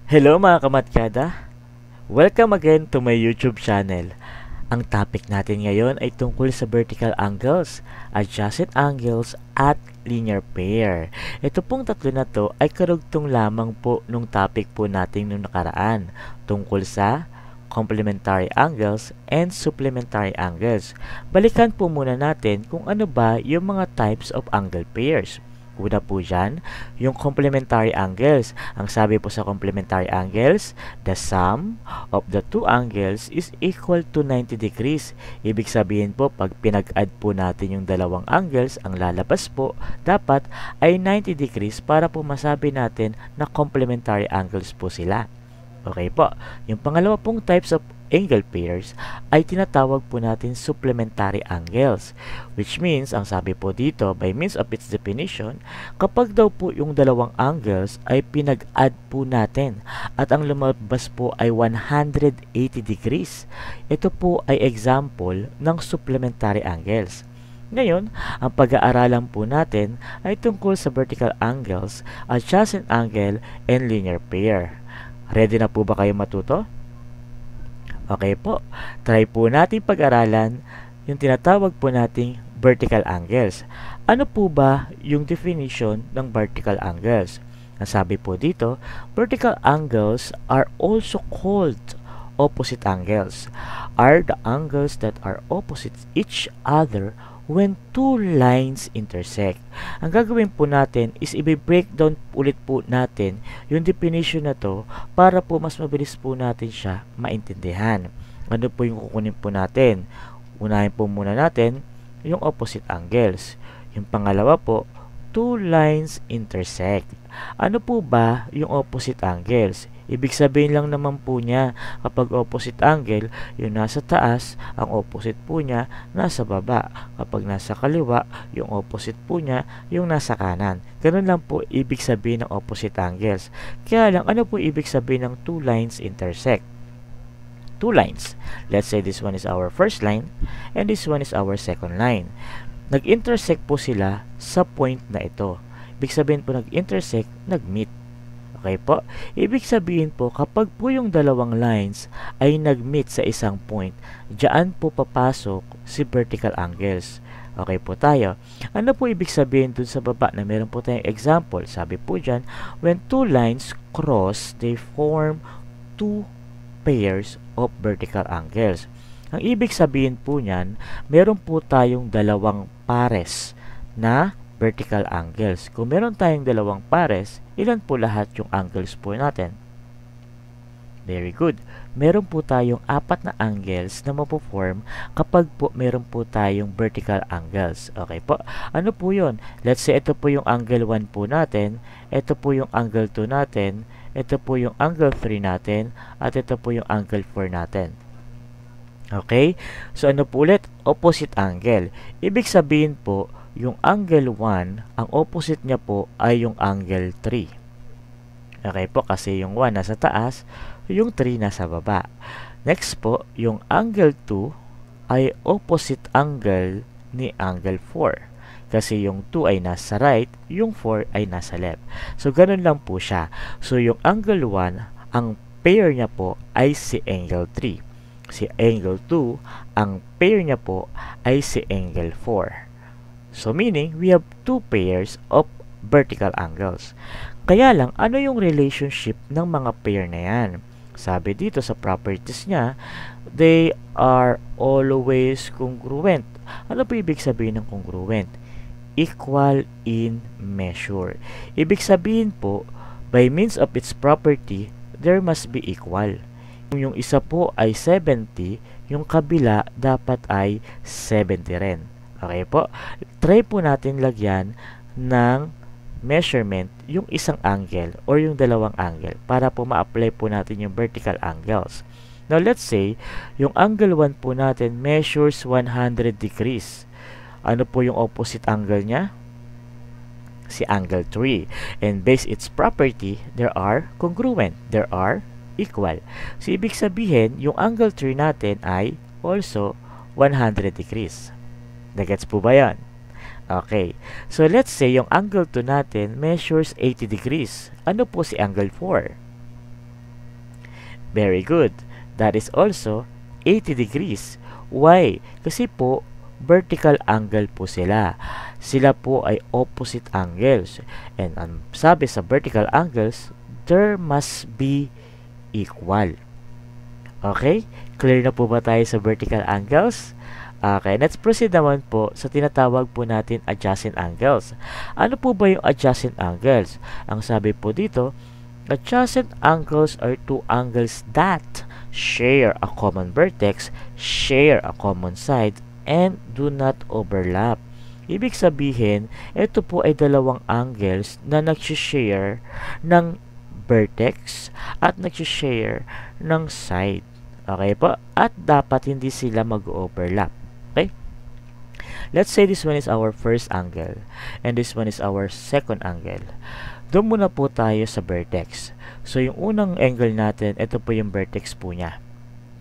Hello mga kamatkada! Welcome again to my YouTube channel. Ang topic natin ngayon ay tungkol sa vertical angles, adjacent angles, at linear pair. Ito pong tatlo na to ay karugtong lamang po nung topic po natin nung nakaraan tungkol sa complementary angles and supplementary angles. Balikan po muna natin kung ano ba yung mga types of angle pairs. Una po dyan, yung complementary angles. Ang sabi po sa complementary angles, the sum of the two angles is equal to 90 degrees. Ibig sabihin po, pag pinag-add po natin yung dalawang angles, ang lalabas po, dapat ay 90 degrees para po masabi natin na complementary angles po sila. Okay po. Yung pangalawa pong types of angle pairs ay tinatawag po natin supplementary angles, which means, ang sabi po dito, by means of its definition, kapag daw po yung dalawang angles ay pinag-add po natin at ang lumabas po ay 180 degrees. Ito po ay example ng supplementary angles. Ngayon, ang pag-aaralan po natin ay tungkol sa vertical angles, adjacent angle, and linear pair. Ready na po ba kayo matuto? Okay po, try po natin pag-aralan yung tinatawag po nating vertical angles. Ano po ba yung definition ng vertical angles? Ang sabi po dito, vertical angles are also called opposite angles. Are the angles that are opposite each other when two lines intersect. Ang gagawin po natin is i-breakdown ulit po natin yung definition na to para po mas mabilis po natin siya maintindihan. Ano po yung kukunin po natin? Unahin po muna natin yung opposite angles. Yung pangalawa po, two lines intersect. Ano po ba yung opposite angles? Ibig sabihin lang naman po niya, kapag opposite angle, yung nasa taas, ang opposite po niya, nasa baba. Kapag nasa kaliwa, yung opposite po niya, yung nasa kanan. Ganun lang po ibig sabihin ng opposite angles. Kaya lang, ano po ibig sabihin ng two lines intersect? Two lines. Let's say this one is our first line, and this one is our second line. Nag-intersect po sila sa point na ito. Ibig sabihin po nag-intersect, nag-meet. Okay po? Ibig sabihin po, kapag po yung dalawang lines ay nag-meet sa isang point, diyan po papasok si vertical angles. Okay po tayo. Ano po ibig sabihin dun sa baba na meron po tayong example? Sabi po dyan, when two lines cross, they form two pairs of vertical angles. Ang ibig sabihin po niyan, meron po tayong dalawang pares na vertical angles. Kung meron tayong dalawang pares, ilan po lahat yung angles po natin? Very good. Meron po tayong apat na angles na mapoform kapag po meron po tayong vertical angles. Okay po? Ano po yun? Let's say ito po yung angle 1 po natin, ito po yung angle 2 natin, ito po yung angle 3 natin, at ito po yung angle 4 natin. Okay? So ano po ulit? Opposite angle. Ibig sabihin po, yung angle 1, ang opposite niya po ay yung angle 3. Okay po, kasi yung 1 nasa taas, yung 3 nasa baba. Next po, yung angle 2 ay opposite angle ni angle 4. Kasi yung 2 ay nasa right, yung 4 ay nasa left. So, ganun lang po siya. So, yung angle 1, ang pair niya po ay si angle 3. Si angle 2, ang pair niya po ay si angle 4. So, meaning, we have two pairs of vertical angles. Kaya lang, ano yung relationship ng mga pair na yan? Sabi dito sa properties niya, they are always congruent. Ano po ibig sabihin ng congruent? Equal in measure. Ibig sabihin po, by means of its property, there must be equal. Yung isa po ay 70, yung kabila dapat ay 70 rin. Okay po? Try po natin lagyan ng measurement yung isang angle or yung dalawang angle para po ma-apply po natin yung vertical angles. Now, let's say, yung angle 1 po natin measures 100 degrees. Ano po yung opposite angle niya? Si angle 3. And based its property, there are congruent. There are equal. So, ibig sabihin, yung angle 3 natin ay also 100 degrees. Nagets po ba yan? Okay. So, let's say yung angle 2 natin measures 80 degrees. Ano po si angle 4? Very good. That is also 80 degrees. Why? Kasi po, vertical angle po sila. Sila po ay opposite angles. And ang sabi sa vertical angles, there must be equal. Okay? Clear na po ba tayo sa vertical angles? Okay, let's proceed naman po sa tinatawag po natin adjacent angles. Ano po ba yung adjacent angles? Ang sabi po dito, adjacent angles are two angles that share a common vertex, share a common side, and do not overlap. Ibig sabihin, ito po ay dalawang angles na nag-share ng vertex at nag-share ng side. Okay po? At dapat hindi sila mag-overlap. Okay? Let's say this one is our first angle and this one is our second angle. Doon muna po tayo sa vertex. So, yung unang angle natin, ito po yung vertex po niya.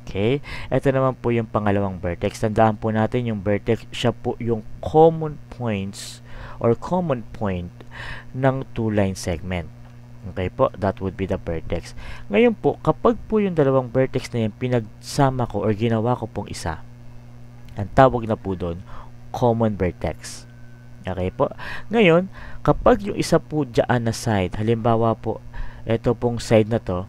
Okay? Ito naman po yung pangalawang vertex. Tandaan po natin yung vertex, siya po yung common points or common point ng two-line segment. Okay po? That would be the vertex. Ngayon po, kapag po yung dalawang vertex na yan, pinagsama ko or ginawa ko pong isa, ang tawag na po doon, common vertex. Okay po? Ngayon, kapag yung isa po dyan na side, halimbawa po, ito pong side na to,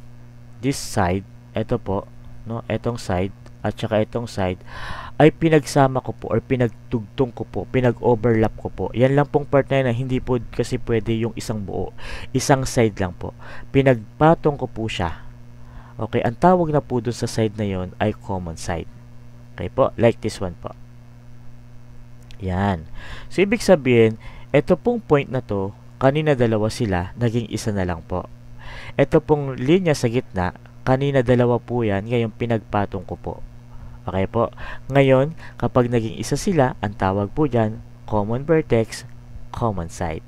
this side, ito po, no, itong side, at saka itong side, ay pinagsama ko po, or pinagtugtong ko po, pinag-overlap ko po. Yan lang pong part na hindi po kasi pwede yung isang buo. Isang side lang po. Pinagpatong ko po siya. Okay, ang tawag na po dun sa side na yon ay common side. Okay po, like this one po. Yan. So, ibig sabihin, ito pong point na to, kanina dalawa sila, naging isa na lang po. Ito pong linya sa gitna, kanina dalawa po yan, ngayon pinagpatong ko po. Okay po. Ngayon, kapag naging isa sila, ang tawag po dyan, common vertex, common side.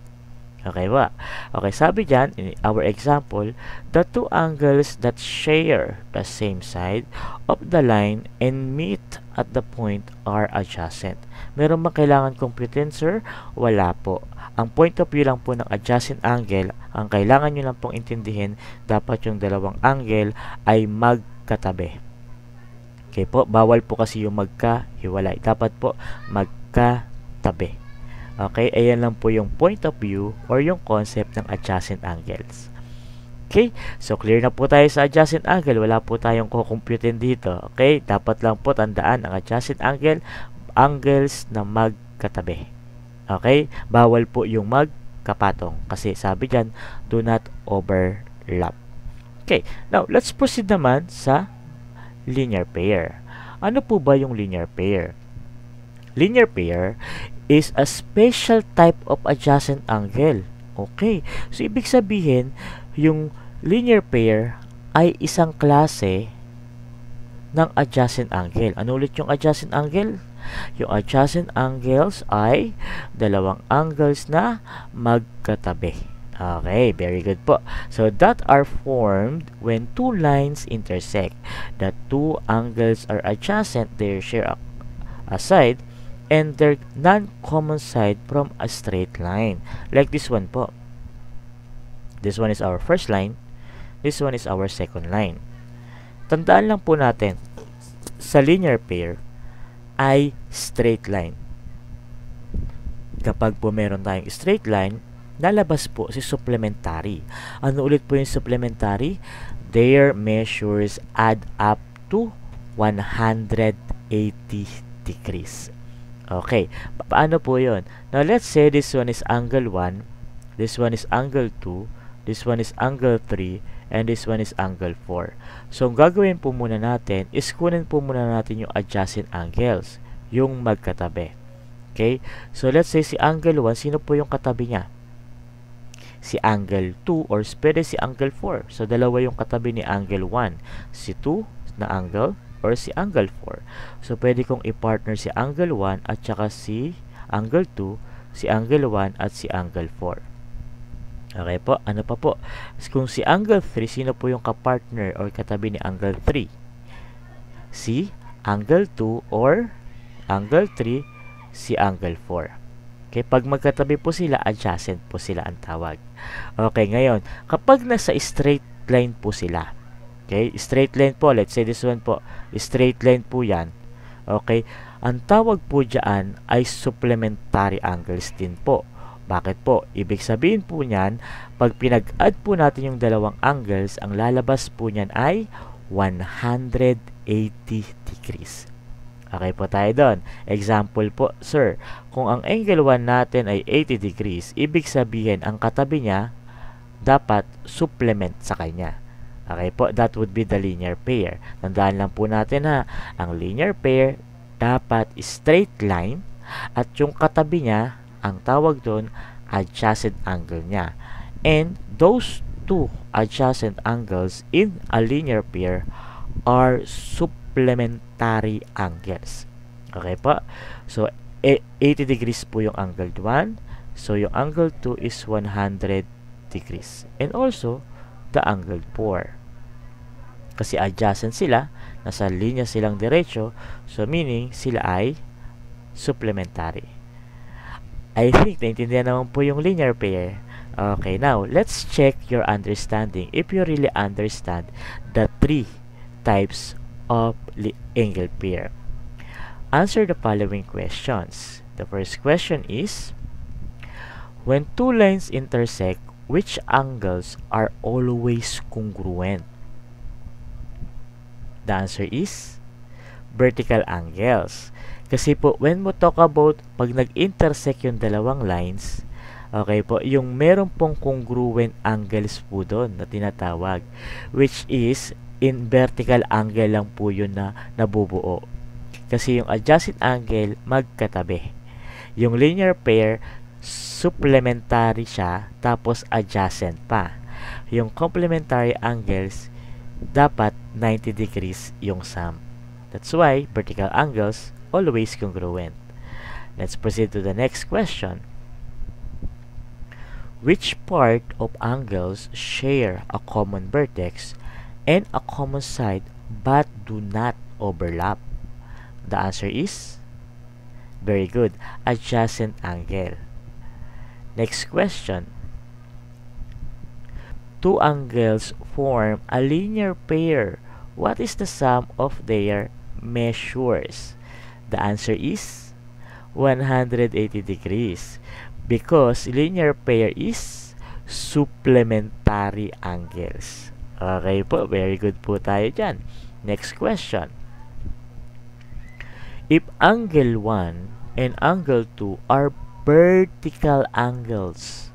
Okay ba? Okay, sabi dyan, in our example, the two angles that share the same side of the line and meet at the point are adjacent. Meron bang kailangan computin, sir? Wala po. Ang point of view lang po ng adjacent angle, ang kailangan nyo lang pong intindihin, dapat yung dalawang angle ay magkatabi. Okay po, bawal po kasi yung magkahiwalay. Dapat po magkatabi. Okay, ayan lang po yung point of view or yung concept ng adjacent angles. Okay, so clear na po tayo sa adjacent angle. Wala po tayong kukumputin dito. Okay, dapat lang po tandaan ang adjacent angle, angles na magkatabi. Okay, bawal po yung magkapatong kasi sabi dyan, do not overlap. Okay, now let's proceed naman sa linear pair. Ano po ba yung linear pair? Linear pair is a special type of adjacent angle. Okay, so ibig sabihin, yung linear pair ay isang klase ng adjacent angle. Ano ulit yung adjacent angle? Yung adjacent angles ay dalawang angles na magkatabi. Okay, very good po. So, that are formed when two lines intersect. The two angles are adjacent, they share a side, and their non-common side from a straight line. Like this one po. This one is our first line. This one is our second line. Tandaan lang po natin, sa linear pair ay straight line. Kapag po meron tayong straight line, lalabas po si supplementary. Ano ulit po yung supplementary? Their measures add up to 180 degrees. Okay, paano po yun? Now, let's say this one is angle 1, this one is angle 2, this one is angle 3, and this one is angle 4. So, ang gagawin po muna natin is kunin po muna natin yung adjacent angles, yung magkatabi. Okay, so let's say si angle 1, sino po yung katabi niya? Si angle 2 or pwede si angle 4. So, dalawa yung katabi ni angle 1. Si 2 na angle or si angle 4. So, pwede kong i-partner si angle 1 at saka si angle 2, si angle 1 at si angle 4. Okay po, ano pa po? Kung si angle 3, sino po yung kapartner or katabi ni angle 3? Si angle 2 or angle 3, si angle 4. Okay, pag magkatabi po sila, adjacent po sila ang tawag. Okay, ngayon, kapag nasa straight line po sila, Okay? Straight line po. Let's say this one po. Straight line po yan. Okay? Ang tawag po dyan ay supplementary angles din po. Bakit po? Ibig sabihin po niyan, pag pinag-add po natin yung dalawang angles, ang lalabas po niyan ay 180 degrees. Okay po tayo doon. Example po, sir. Kung ang angle 1 natin ay 80 degrees, ibig sabihin ang katabi niya dapat supplement sa kanya. Okay po, that would be the linear pair. Tandaan lang po natin ha, ang linear pair dapat straight line at yung katabi niya, ang tawag doon, adjacent angle niya. And those two adjacent angles in a linear pair are supplementary angles. Okay po? So, 80 degrees po yung angle 1. So, yung angle 2 is 100 degrees. And also, the angle 4. Kasi adjacent sila, nasa linya silang diretso, so meaning sila ay supplementary. I think naintindihan naman po yung linear pair. Okay, now, let's check your understanding if you really understand the three types of angle pair. Answer the following questions. The first question is, when two lines intersect, which angles are always congruent? The answer is vertical angles. Kasi po, when mo talk about pag nag-intersect yung dalawang lines, okay po, yung meron pong congruent angles po doon na tinatawag, which is in vertical angle lang po yun na nabubuo. Kasi yung adjacent angle, magkatabi. Yung linear pair, supplementary siya, tapos adjacent pa. Yung complementary angles, dapat 90 degrees yung sum. That's why vertical angles always congruent. Let's proceed to the next question. Which part of angles share a common vertex and a common side but do not overlap? The answer is very good, adjacent angle. Next question. Two angles form a linear pair. What is the sum of their measures? The answer is 180 degrees because linear pair is supplementary angles. Okay po, very good po tayo dyan. Next question. If angle 1 and angle 2 are vertical angles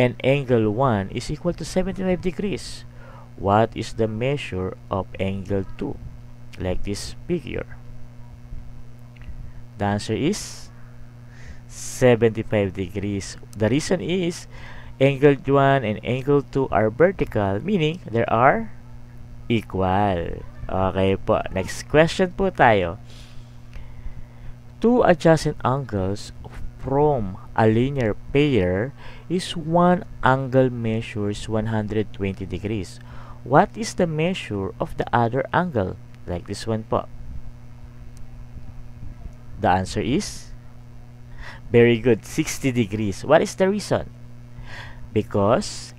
and angle 1 is equal to 75 degrees, what is the measure of angle 2? Like this figure. The answer is 75 degrees. The reason is angle 1 and angle 2 are vertical, meaning they are equal. Okay po. Next question po tayo. Two adjacent angles from a linear pair is one angle measures 120 degrees. What is the measure of the other angle? Like this one po. The answer is very good, 60 degrees. What is the reason? Because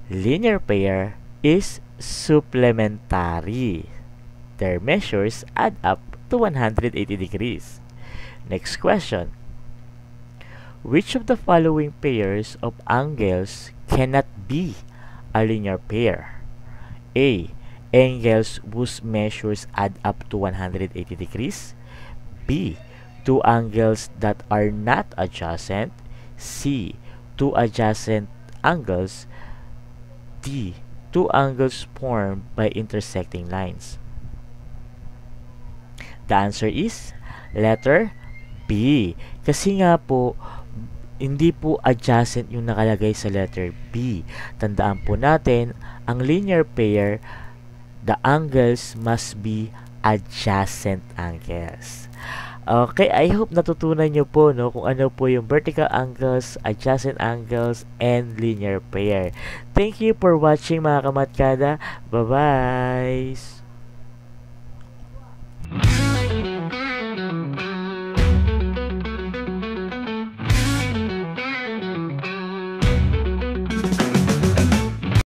linear pair is supplementary. Their measures add up to 180 degrees. Next question. Which of the following pairs of angles cannot be a linear pair? A. Angles whose measures add up to 180 degrees. B. Two angles that are not adjacent. C. Two adjacent angles. D. Two angles formed by intersecting lines. The answer is letter B. Kasi nga po, hindi po adjacent yung nakalagay sa letter B. Tandaan po natin, ang linear pair, the angles must be adjacent angles. Okay, I hope natutunan nyo po no, kung ano po yung vertical angles, adjacent angles, and linear pair. Thank you for watching mga kamatkada. Bye-bye!